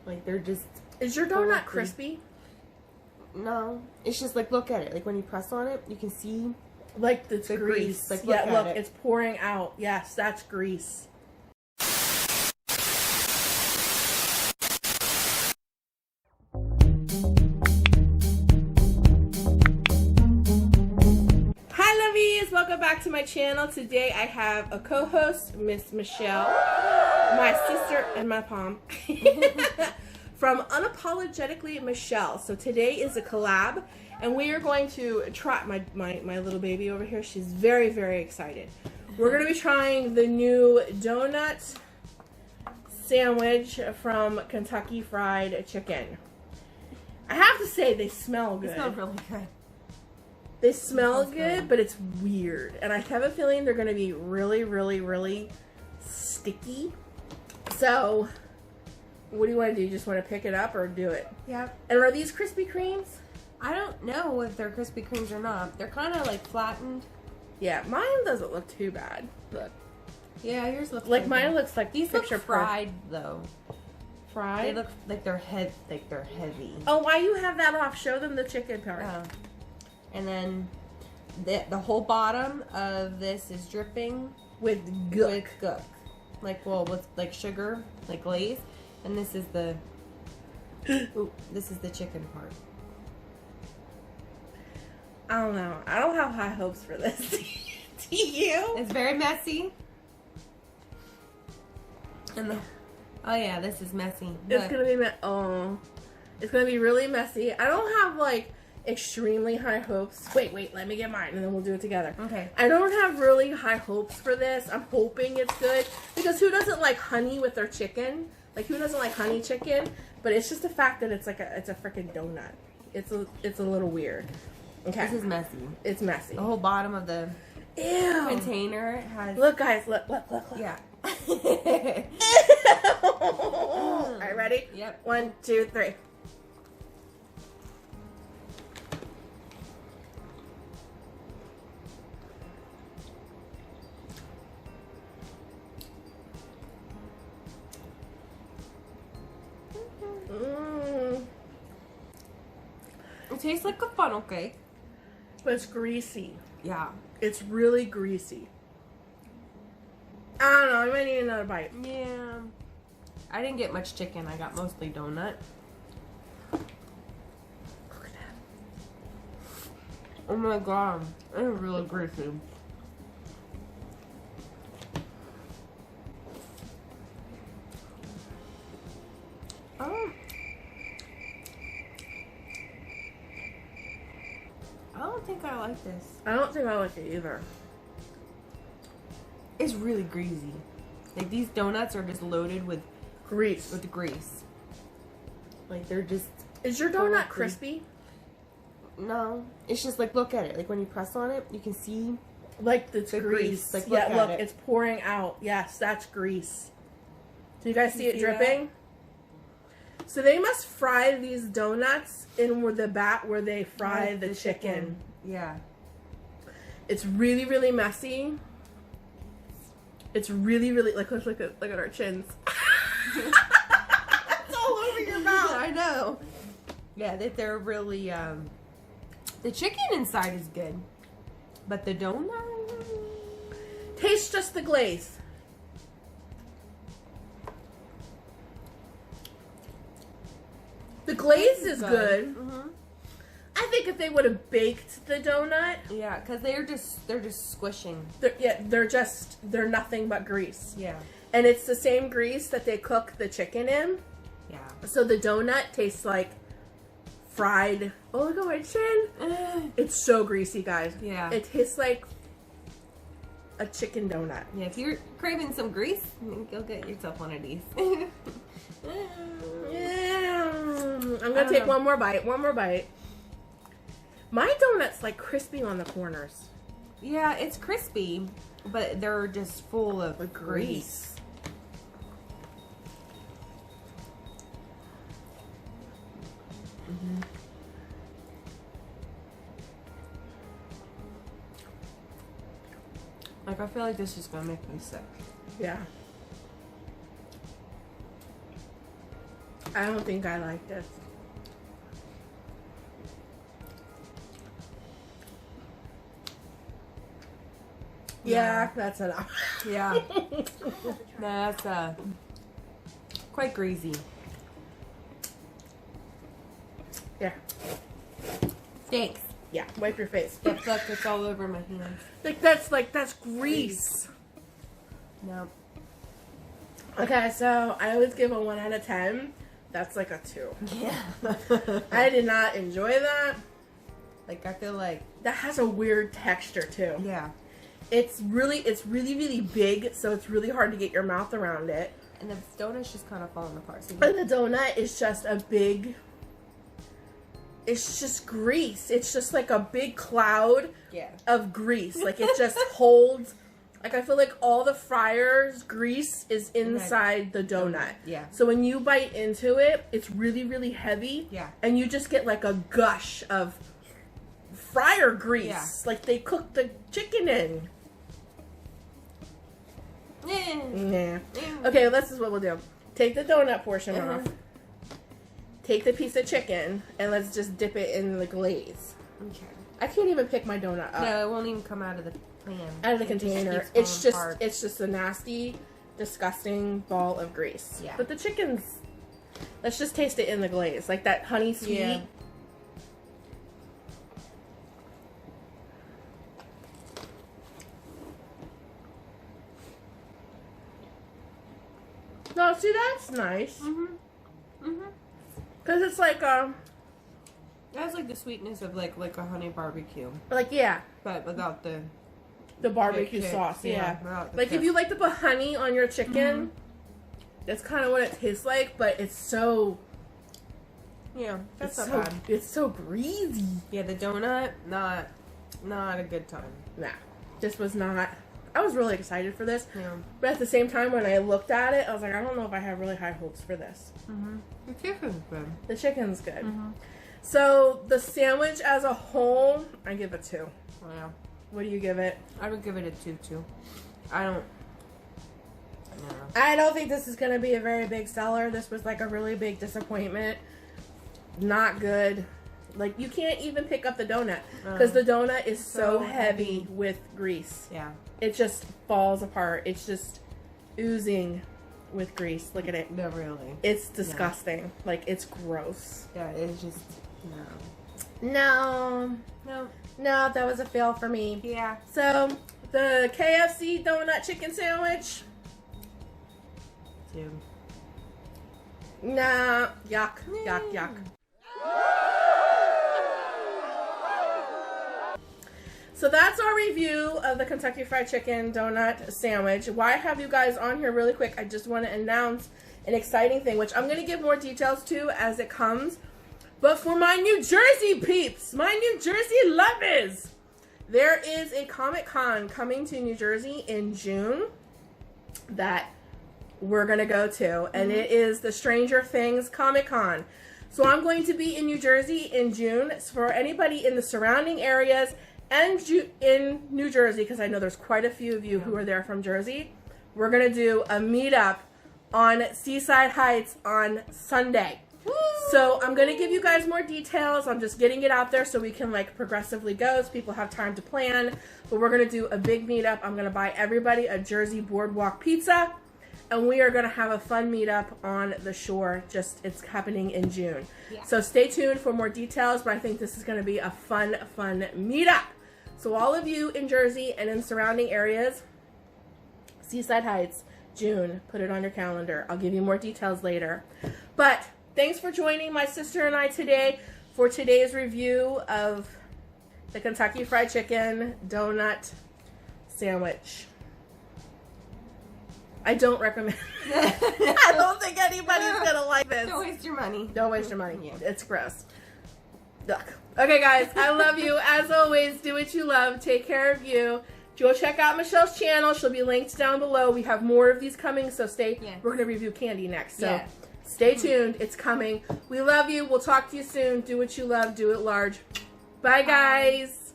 Like, they're just... Is your donut crispy? No. It's just, like, look at it. Like, when you press on it, you can see... Like, it's the grease. Like, yeah, look, it's pouring out. Yes, that's grease. Hi, Lovies! Welcome back to my channel. Today I have a co-host, Miss Michelle, my sister, and my mom, from Unapologetically Michelle. So today is a collab, and we are going to try, my little baby over here, she's very, very excited. We're going to be trying the new donut sandwich from Kentucky Fried Chicken. I have to say, they smell good. They smell really good. They smell good, but it's weird. And I have a feeling they're going to be really, really, really sticky. So, what do you want to do? You just want to pick it up or do it? Yeah. And are these Krispy Kremes? I don't know if they're Krispy Kremes or not. They're kind of like flattened. Yeah, mine doesn't look too bad. Look. Yeah, yours looks like mine looks like these look fried though. Fried? They look like they're heavy. Oh, why you have that off? Show them the chicken part. Oh. And then the whole bottom of this is dripping with gook. Like, well, with like sugar, like glaze. And this is the ooh, this is the chicken part. I don't know. I don't have high hopes for this. Do you? It's very messy. And oh yeah, this is messy. It's gonna be it's gonna be really messy. I don't have like extremely high hopes. Wait, let me get mine and then we'll do it together. Okay. I don't have really high hopes for this. I'm hoping it's good because who doesn't like honey with their chicken? Like, who doesn't like honey chicken? But it's just the fact that it's like it's a freaking donut. It's a little weird. Okay. This is messy. It's messy. The whole bottom of the container has. Look, guys, look. Yeah. All right, ready? Yep. 1, 2, 3. It tastes like a funnel cake. But it's greasy. Yeah. It's really greasy. I don't know. I might need another bite. Yeah. I didn't get much chicken. I got mostly donut. Look at that. Oh my god. It's really greasy. Oh. I don't think I like this. I don't think I like it either. It's really greasy. Like, these donuts are just loaded with grease. With grease. Like, they're just... Is your donut crispy? No. It's just like, look at it. Like, when you press on it, you can see... Like, it's the grease. Like, yeah, look, it's pouring out. Yes, that's grease. Do you guys see it dripping? So they must fry these donuts in the vat where they fry the chicken. Yeah. It's really, really messy. It's really, really look at our chins. It's all over your mouth. I know. Yeah, that they're really the chicken inside is good, but the donut taste just the glaze. The glaze is good. Mm-hmm. I think if they would have baked the donut, yeah, because they're just squishing. They're nothing but grease. Yeah, and it's the same grease that they cook the chicken in. Yeah. So the donut tastes like fried. Oh, look at my chin. It's so greasy, guys. Yeah. It tastes like a chicken donut. Yeah. If you're craving some grease, go get yourself one of these. Yeah. I'm gonna take one more bite. My donut's like crispy on the corners. Yeah, it's crispy, but they're just full of grease. Mm-hmm. Like, I feel like this is gonna make me sick. Yeah. I don't think I like this. Yeah, that's enough. Yeah. No, that's quite greasy. Yeah. Thanks. Yeah, wipe your face. Look, it's all over my hands. That's grease. No. Okay, so I always give a 1 out of 10. That's like a 2. Yeah. I did not enjoy that. Like, I feel like... That has a weird texture too. Yeah. It's really big, so it's really hard to get your mouth around it. And the donut's just kind of falling apart. So And the donut is just a big... It's just grease. It's just like a big cloud of grease. Like, it just holds... Like, I feel like all the fryer's grease is inside the donut. Yeah. So when you bite into it, it's really, really heavy. Yeah. And you just get like a gush of fryer grease. Yeah. Like they cooked the chicken in. Yeah. Okay, this is what we'll do. Take the donut portion off. Take the piece of chicken, and let's just dip it in the glaze. Okay. I can't even pick my donut up. No, it won't even come out of the pan. Out of the container. It's just a nasty, disgusting ball of grease. Yeah. But the chicken's... Let's just taste it in the glaze. Like that honey sweet. Yeah. No, see, that's nice. Because it's like, It has like the sweetness of like a honey barbecue. yeah. But without the barbecue kick. sauce, yeah. Without the Like, if kick. you like to put honey on your chicken, that's kind of what it tastes like, but it's so... Yeah, that's it's not so, bad. It's so greasy. Yeah, the donut, not a good time. Nah, this was not... I was really excited for this, Yeah. but at the same time, when I looked at it, I was like, I don't know if I have really high hopes for this. The chicken's good. The chicken's good. So, the sandwich as a whole, I give it 2. Yeah. What do you give it? I would give it a 2 too. I don't. No. I don't think this is going to be a very big seller. This was like a really big disappointment. Not good. Like, you can't even pick up the donut because the donut is so heavy with grease. Yeah. It just falls apart. It's just oozing with grease. Look at it. No, really. It's disgusting. Like, it's gross. Yeah, it's just No, that was a fail for me. Yeah. So, the KFC donut chicken sandwich. 2. Nah, yuck, yuck, yuck. So that's our review of the Kentucky Fried Chicken donut sandwich. Why I have you guys on here really quick, I just want to announce an exciting thing, which I'm going to give more details to as it comes. But for my New Jersey peeps, my New Jersey lovies, there is a Comic-Con coming to New Jersey in June that we're going to go to. And it is the Stranger Things Comic-Con. So I'm going to be in New Jersey in June. So for anybody in the surrounding areas and in New Jersey, because I know there's quite a few of you who are there from Jersey, we're going to do a meetup on Seaside Heights on Sunday. Woo! So I'm going to give you guys more details. I'm just getting it out there so we can like progressively go so people have time to plan. But we're going to do a big meetup. I'm going to buy everybody a Jersey Boardwalk pizza. And we are going to have a fun meetup on the shore. It's happening in June. Yeah. So stay tuned for more details. But I think this is going to be a fun meetup. So all of you in Jersey and in surrounding areas, Seaside Heights, June, put it on your calendar. I'll give you more details later. But thanks for joining my sister and I today for today's review of the Kentucky Fried Chicken donut sandwich. I don't recommend it. I don't think anybody's going to like this. Don't waste your money. Don't waste your money. Yeah. It's gross. Ugh. Okay, guys, I love you. As always, do what you love. Take care of you. Go check out Michelle's channel. She'll be linked down below. We have more of these coming, so stay. Yeah. We're going to review candy next, so stay tuned. It's coming. We love you. We'll talk to you soon. Do what you love. Do it large. Bye, guys.